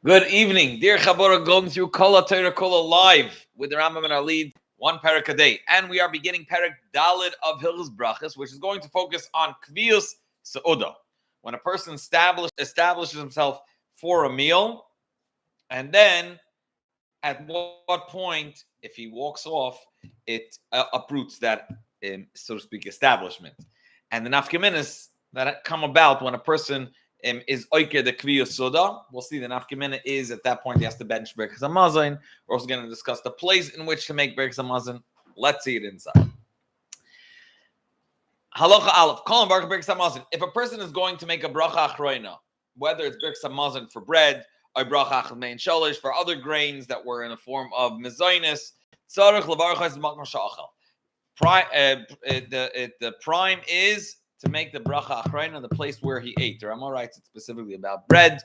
Good evening, dear Chabura, going through Kol Torah Kol live with the Rambam in our lead, one Perek a day. And we are beginning Perek Dalid of Hilchos Brachos, which is going to focus on Kvius Seudah. When a person establishes himself for a meal, and then at what point, if he walks off, it uproots that, so to speak, establishment. And the nafkaminas that come about when a person is oiker the kviyus soda. We'll see the nafkamina is at that point he has to bench Brachos Hamazon. We're also going to discuss the place in which to make Brachos Hamazon. Let's see it inside. Halacha Aleph. Kol Brachos Hamazon. If a person is going to make a bracha achroina, whether it's Brachos Hamazon for bread or bracha achmein shalish for other grains that were in a form of mezainis, tzarich levarchas makma shachal. The prime is to make the bracha achrayna the place where he ate. The Rambam writes it specifically about bread,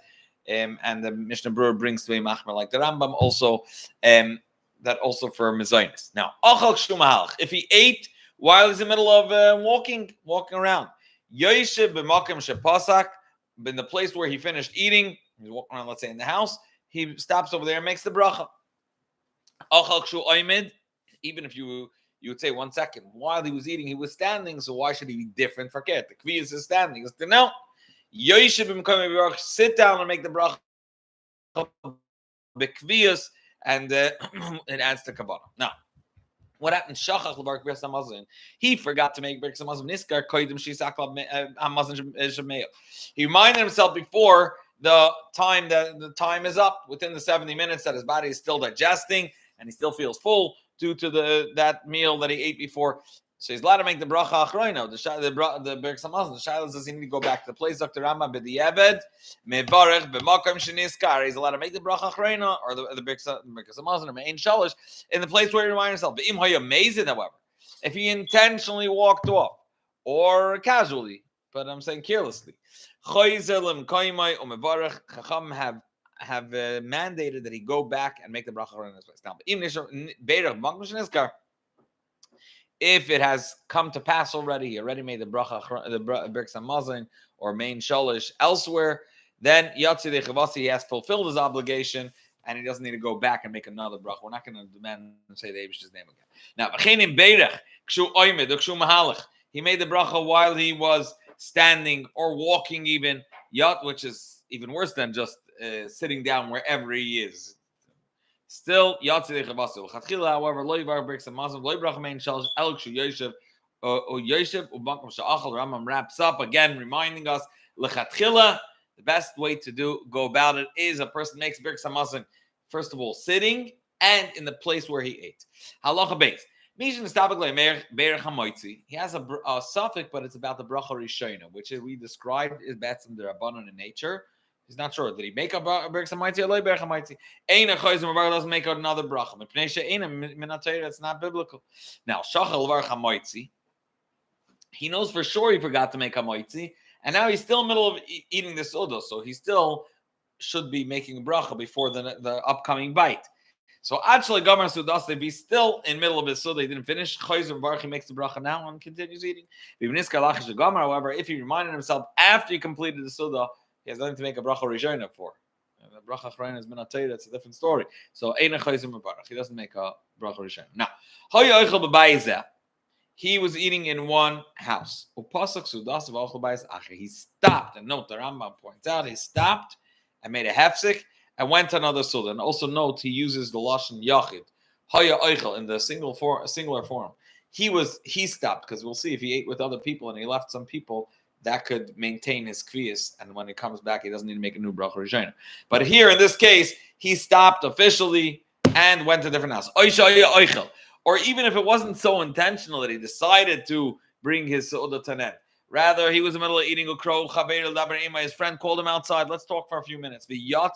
and the Mishnah Berurah brings to a machmer like the Rambam also, that also for mezainis. Now, achal k'shu if he ate while he's in the middle of walking around, yoshev b'makom shepasak, in the place where he finished eating, he's walking around, let's say in the house, he stops over there and makes the bracha. Achal k'shu oimid, even if you would say 1 second, while he was eating, he was standing, so why should he be different for Ket? The Kviyas is standing. It's no. Sit down and make the bracha Kviyas, and it adds to Kabbalah. Now, what happened? Shachach l'barach Brachos Hamazon. He forgot to make Brachos Hamazon. Niskar koidim shisak Hamazon shemeil. He reminded himself before the time is up, within the 70 minutes that his body is still digesting and he still feels full due to that meal that he ate before. So he's allowed to make the bracha achroino, the Brachos Hamazon. The shayla does he need to go back to the place, Dr. Rambam b'di'eved mevarech b'makom sheniskar. He's allowed to make the bracha achroino or the Brachos Hamazon or mein shalish in the place where he reminds himself. V'im hoya mezid, however, if he intentionally walked off or casually, but I'm saying carelessly, choyzer l'mkoymai u'mevarech, chacham have mandated that he go back and make the bracha in this place. Now, if it has come to pass already, he already made the bracha, the Brachos Hamazon or main shalish elsewhere, then Yatsi de Chavasi, he has fulfilled his obligation and he doesn't need to go back and make another bracha. We're not going to demand and say the Eibish's name again. Now, he made the bracha while he was standing or walking even, yat, which is even worse than just sitting down wherever he is. Still, Yatzei Chavasi. L'chatchila, however, lo yivar Brachos Hamazon, lo yibrach mein shalish el kshu yoshev o yoshev u'makom she'achal. Rambam wraps up again, reminding us l'chatchila. The best way to go about it is a person makes Brachos Hamazon first of all sitting and in the place where he ate. Halacha beis. He has a suffix, but it's about the bracha rishona, which we described is betzim derabanan in nature. He's not sure. Did he make a Brachos Hamazon or lo Brachos Hamazon? Eina chayzim doesn't make another bracha. It's not biblical. Now, shachal l'varach Hamazon. He knows for sure he forgot to make Hamazon, and now he's still in the middle of eating the soda, so he still should be making a bracha before the upcoming bite. So actually, Gamar Sudas, if he's still in the middle of his soda, he didn't finish. Chayzim Baruch, he makes the bracha now and continues eating. However, if he reminded himself after he completed the soda, he has nothing to make a bracha rishona for. And the bracha achrayna is minatayr. That's a different story. So ein chayzim baruch. He doesn't make a bracha rishona. Now, hoya oichel b'bayzeh. He was eating in one house. Upasak sudas of oichel b'bayzeh acher. He stopped. And note the Rambam points out he stopped and made a hefsek and went to another suda. And also note he uses the lashon yachid. Hoya oichel in the singular form. He stopped because we'll see if he ate with other people and he left some people, that could maintain his kviyas, and when he comes back, he doesn't need to make a new bracha rishona. But here, in this case, he stopped officially and went to a different house. Or even if it wasn't so intentional that he decided to bring his seudah to an end. Rather, he was in the middle of eating a crow. His friend called him outside. Let's talk for a few minutes. He went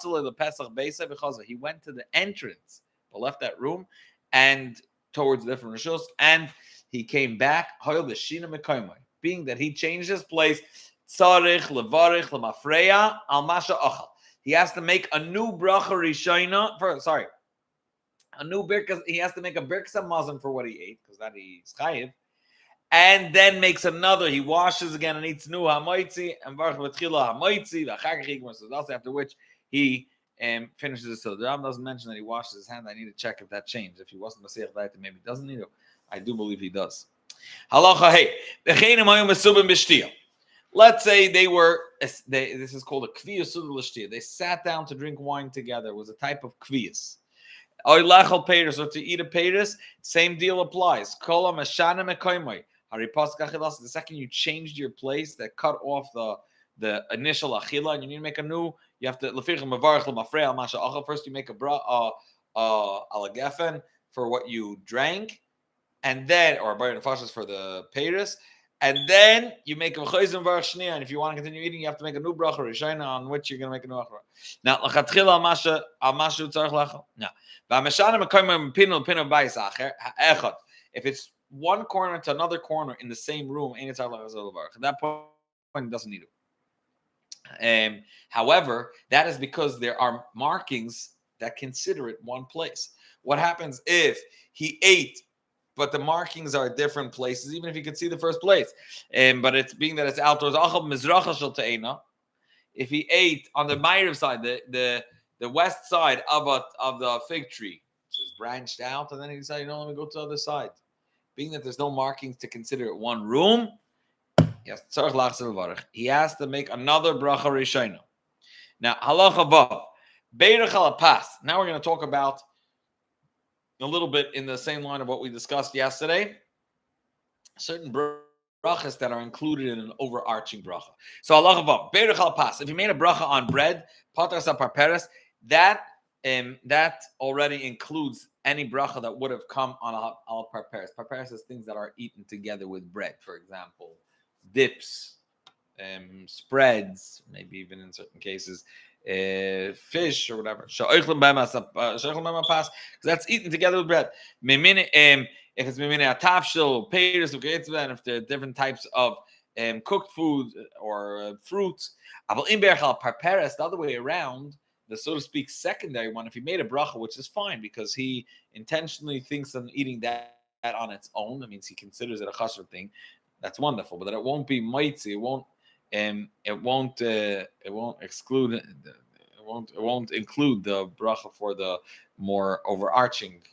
to the entrance, but left that room, and towards different rishos, and he came back. Being that he changed his place, tzarich levarich lemafreya al masha achal. He has to make a new bracha rishona. A new birkas. He has to make a Brachos Hamazon for what he ate because that he's chayiv, and then makes another. He washes again and eats new hamaitzi and varach v'tchila hamaitzi v'achar kach. After which he and finishes the Seder. The Ram doesn't mention that he washes his hand. I need to check if that changed. If he wasn't Masech Daita, maybe he doesn't need to. I do believe he does. Halacha hey. Let's say this is called a kviyas suda l'shtia. They sat down to drink wine together. It was a type of kviyas. Or to eat a peiros, same deal applies. The second you changed your place, that cut off the initial achila, and you need to make a new. You have to first you make a alagefen for what you drank, and then or for the peiros. And then you make a chayzim varach shnia, and if you want to continue eating, you have to make a new bracha rishayna on which you're going to make a new bracha. Now, lachatchila al mashu tzarich lachal. Now, v'ameshana mekayim pinu bayis acher echad. If it's one corner to another corner in the same room, ain't it tzarich lachal varach. At that point, it doesn't need it. However, that is because there are markings that consider it one place. What happens if he ate, but the markings are at different places, even if you could see the first place? But it's being that it's outdoors. If he ate on the Ma'ariv side, the west side of the fig tree, which is branched out, and then he decided, let me go to the other side. Being that there's no markings to consider it one room, yes, he has to make another bracha rishayna. Now, halacha vav, beirach halapas. Now we're going to talk about a little bit in the same line of what we discussed yesterday, certain brachas that are included in an overarching bracha. So Allah Chavav, Beirach al Pas. If you made a bracha on bread, Patras Parperes, that already includes any bracha that would have come on al Parperes. Parperes is things that are eaten together with bread, for example, dips, spreads, maybe even in certain cases, fish or whatever. Because that's eaten together with bread. If it's mimine atafshel, peiros, and if there are different types of cooked food or fruits. The other way around, the so to speak secondary one, if he made a bracha, which is fine because he intentionally thinks of eating that on its own, that means he considers it a chashuv thing. That's wonderful, but that it won't be mitzi. It won't include the bracha for the more overarching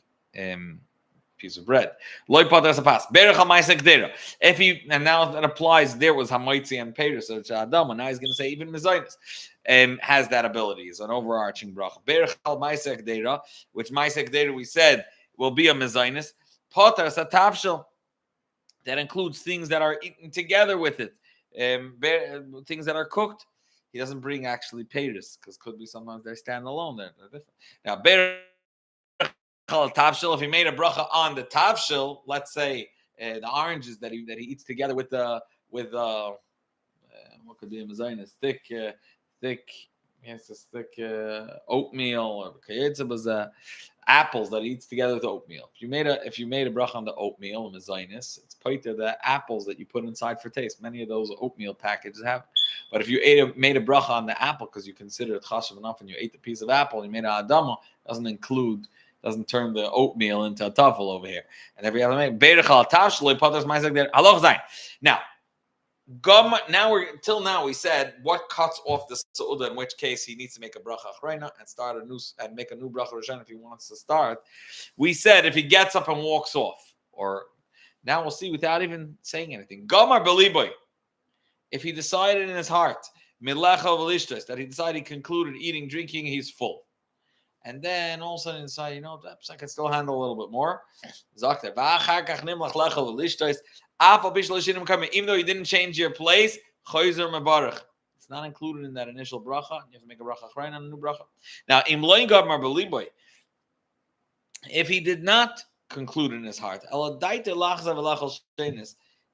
piece of bread. If he, and now that applies, there was hamaitzi and peiros, so Adam, and now he's going to say even mezainis has that ability. It's an overarching bracha. Which maisek dera we said will be a mezainis. Potar satavshel, that includes things that are eaten together with it. Things that are cooked. He doesn't bring actually peiros because could be sometimes they stand alone. They're different. Now, tavshil, if he made a bracha on the tavshil, let's say the oranges that he eats together with what could be a mezainis, thick oatmeal or kayetza apples that he eats together with oatmeal. If you made a bracha on the oatmeal and mezainis, it's paiter the apples that you put inside for taste. Many of those oatmeal packages have. But if you made a bracha on the apple because you consider it chashuv enough and you ate the piece of apple, and you made an adama, doesn't turn the oatmeal into a tafel over here. And every other man, now, now we said what cuts off the seudah, in which case he needs to make a bracha achrayna and make a new bracha rishon if he wants to start. We said if he gets up and walks off, or now we'll see without even saying anything. Gomar beliboy, if he decided in his heart that he decided he concluded eating, drinking, he's full. And then all of a sudden inside, perhaps I can still handle a little bit more. Even though you didn't change your place, it's not included in that initial bracha. You have to make a bracha achrayna and a new bracha. Now, if he did not conclude in his heart,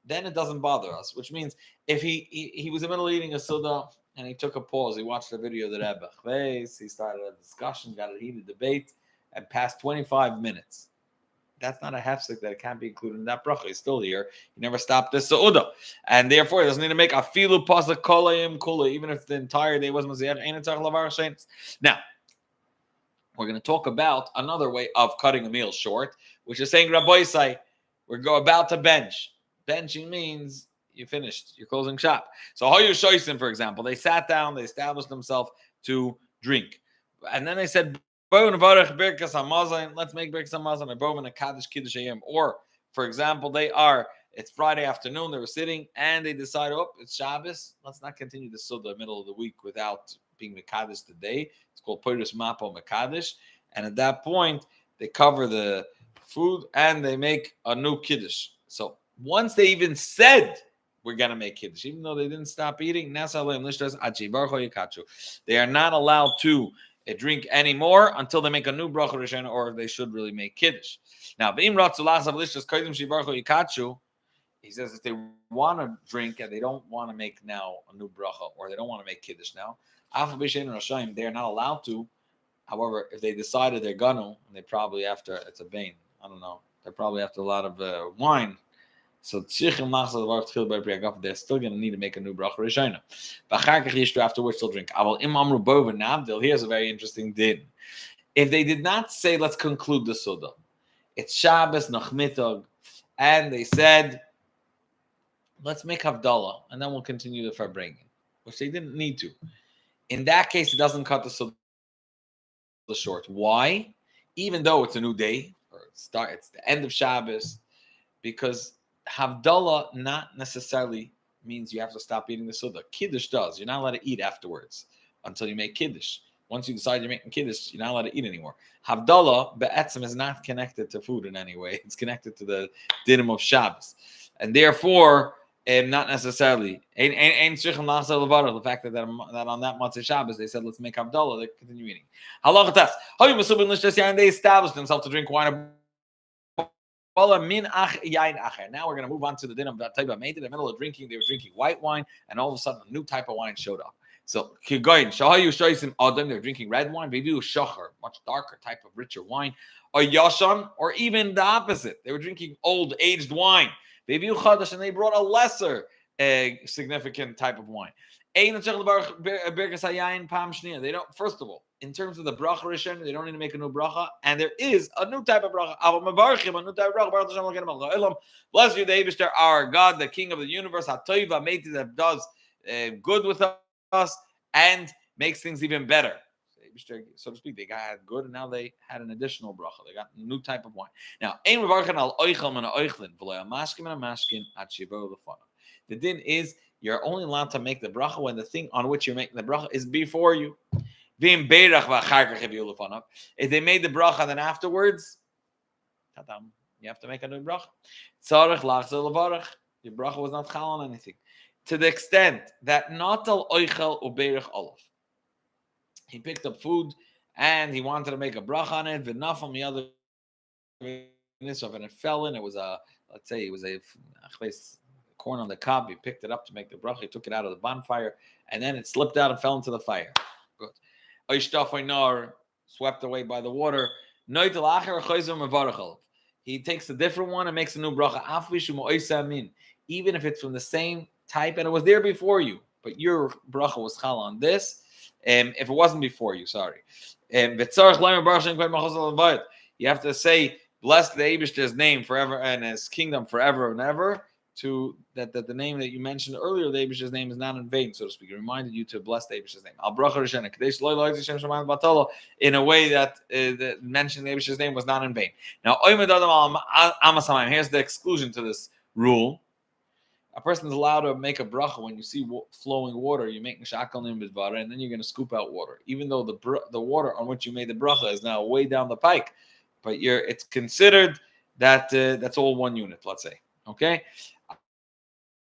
then it doesn't bother us. Which means if he was in the middle of eating a suda and he took a pause, he watched a video of the Rebbe, he started a discussion, got a heated debate, and passed 25 minutes. That's not a hefsek that it can't be included in that bracha. He's still here. He never stopped this seudah, and therefore he doesn't need to make a filu pasuk kolayim kula, even if the entire day was maziyach. Now, we're going to talk about another way of cutting a meal short, which is saying, Rabbi Yusewitz, we're about to bench. Benching means you finished, you're closing shop. So Hayu Shoisim, for example, they sat down, they established themselves to drink. And then they said, let's make Birkas Hamazon, or a Kaddish Kiddush Ayim. Or, for example, it's Friday afternoon, they were sitting, and they decide, it's Shabbos, let's not continue the Suda middle of the week without being Mekadesh today. It's called Peiros Mapo Mekadesh. And at that point, they cover the food and they make a new Kiddush. So once they even said, we're going to make Kiddush, even though they didn't stop eating, they are not allowed to drink anymore until they make a new Bracha Rishona, or they should really make Kiddush. Now, he says if they want to drink and they don't want to make now a new bracha, or they don't want to make Kiddush now, they are not allowed to. However, if they decided they're gonna, and they probably after, it's a bane, I don't know, they're probably after a lot of wine, so they're still going to need to make a new bracha rishona. Afterwards, they'll drink. Here's a very interesting din. If they did not say, let's conclude the Suda, it's Shabbos nach Mittag, and they said, let's make Havdalah, and then we'll continue the Farbrengen, which they didn't need to. In that case, it doesn't cut the Suda short. Why? Even though it's a new day, or it's the end of Shabbos, because Havdalah not necessarily means you have to stop eating the Suda. Kiddush does. You're not allowed to eat afterwards until you make Kiddush. Once you decide you're making Kiddush, you're not allowed to eat anymore. Havdalah, be'etzem, is not connected to food in any way. It's connected to the dinim of Shabbos. And therefore, not necessarily. The fact that on that Matzah Shabbos, they said, let's make Havdalah, they continue eating. They established themselves to drink wine. Now we're going to move on to the din of that type of mate. In the middle of drinking, they were drinking white wine, and all of a sudden a new type of wine showed up. So they were drinking red wine, maybe shachar, much darker type of richer wine, or yashan, or even the opposite. They were drinking old aged wine. And they brought a lesser significant type of wine. They don't, first of all, in terms of the bracha rishon, they don't need to make a new bracha, and there is a new type of bracha. Bless you, the Eibishter, our God, the King of the universe, that does good with us and makes things even better. So to speak, they got good, and now they had an additional bracha. They got a new type of wine. Now, the din is you're only allowed to make the bracha when the thing on which you're making the bracha is before you. If they made the bracha then afterwards, you have to make a new bracha. Your bracha was not chal on anything. To the extent that not al oichel uberich olav. He picked up food and he wanted to make a bracha on it. V'nafam the other and it fell in. It was a corn on the cob. He picked it up to make the bracha. He took it out of the bonfire, and then it slipped out and fell into the fire. Good. Swept away by the water. He takes a different one and makes a new bracha. Even if it's from the same type and it was there before you, but your bracha was chal on this. If it wasn't before you, sorry. You have to say, bless the Eibishter's name forever and his kingdom forever and ever. To that the name that you mentioned earlier, the Eibishter's name is not in vain, so to speak. It reminded you to bless the Eibishter's name. In a way that mentioning the Eibishter's name was not in vain. Now, here's the exclusion to this rule. A person's allowed to make a bracha when you see flowing water. You're making shakal nim b'dvara, and then you're going to scoop out water, even though the water on which you made the bracha is now way down the pike. But it's considered that that's all one unit. Let's say, okay.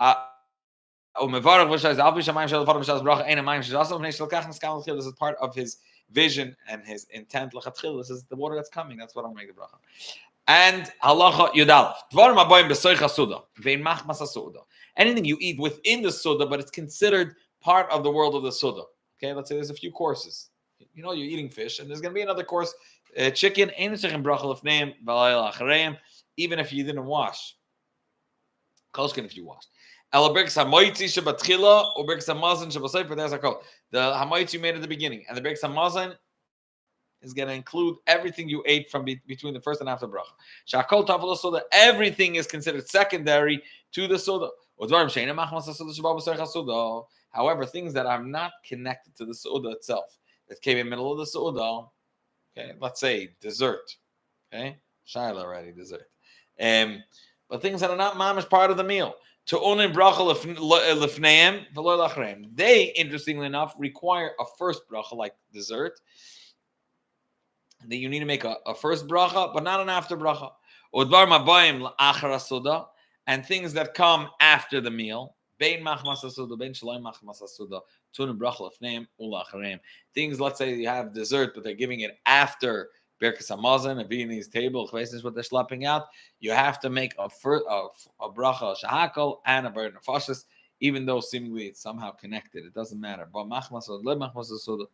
This is part of his vision and his intent. This is the water that's coming. That's what I'm making the bracha. And halacha yudalef. Anything you eat within the suda, but it's considered part of the world of the suda. Okay, let's say there's a few courses. You're eating fish, and there's going to be another course, chicken, even if you didn't wash. Kolshkin if you washed. The hamayitz you made at the beginning, and the Birkas Hamazon is going to include everything you ate from between the first and after bracha. Shakol tafel soda, everything is considered secondary to the soda. However, things that are not connected to the soda itself, that came in the middle of the Su'udah, okay, let's say dessert, okay, Shaila already, dessert. But things that are not mamish part of the meal. To onin bracha lefneim v'lo lachreim. They, interestingly enough, require a first bracha like dessert. That you need to make a first bracha, but not an after bracha. Udvar mabayim la'achar hasuda, and things that come after the meal. Bein machmas hasuda, bein shalom machmas hasuda. Tunin bracha lefneim ulachreim. Things, let's say you have dessert, but they're giving it after Birkas Hamazon, a Viennese table, is what they're slapping out. You have to make a bracha shahakol and a bar nefashis, even though seemingly it's somehow connected. It doesn't matter. But machmas or le machmas suda.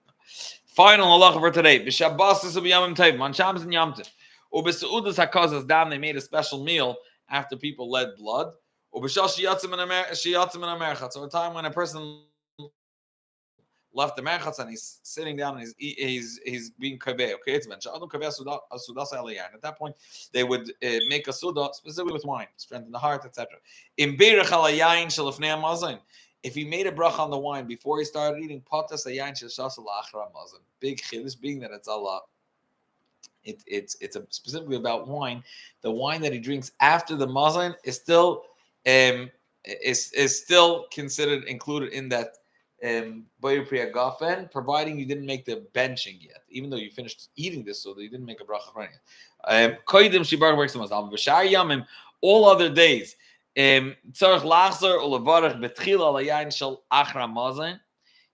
Final halacha for today. B'Shabbos is Yamim Tovim, on Shabbos and Yom Tov. U'b'Seudas hakazas dam, they made a special meal after people led blood. U'b'Shal shiyatzim and amerchat. So a time when a person left the merchatz and he's sitting down and he's being kaveh. Okay, it's mentioned. At that point, they would make a suda specifically with wine, strengthen the heart, etc. In if he made a bracha on the wine before he started eating, patas ayayin sheshasa la'achra mazon. Big chiddush being that it's Allah. It's specifically about wine. The wine that he drinks after the mazon is still considered included in that. Providing you didn't make the benching yet, even though you finished eating this, so that you didn't make a bracha for it. All other days,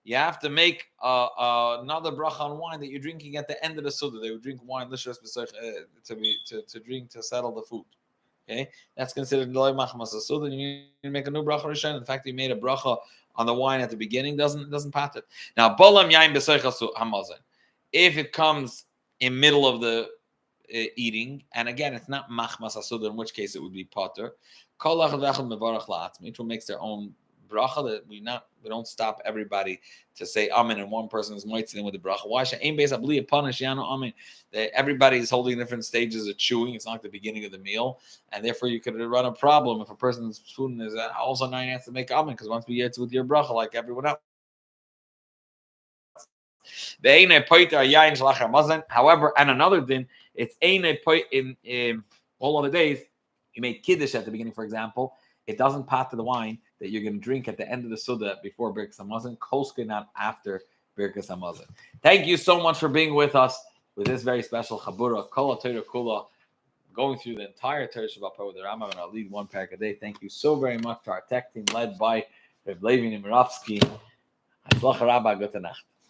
you have to make another bracha on wine that you're drinking at the end of the suda. They would drink wine to drink to settle the food. Okay, that's considered loy machmas suda. You need to make a new bracha rishon. The fact that you made a bracha on the wine at the beginning doesn't pat it. Now, bolam yain b'soichas hamazon. If it comes in middle of the eating, and again, it's not machmas asuda, in which case it would be potter. Kol echad v'echad mevarach la'atzmi. Each one makes their own bracha. That we don't stop everybody to say amen, and one person is moitzin with the bracha. Why should aim base abli punish yano amen? Everybody is holding different stages of chewing. It's not like the beginning of the meal, and therefore you could run a problem if a person's food is also now has to make amen, because once we get with your bracha like everyone else. However, and another din, it's in all other days. You made kiddush at the beginning, for example. It doesn't pat to the wine that you're going to drink at the end of the suda before Birkas Hamazon. Koske not after Birkas Hamazon. Thank you so much for being with us with this very special chabura Kol HaTorah Kula, going through the entire Torah Shabbat with the Rambam, and I'll lead one parak a day. Thank you so very much to our tech team led by Reb Levi Nemirovsky. Hatzlacha Rabba, gute Nacht.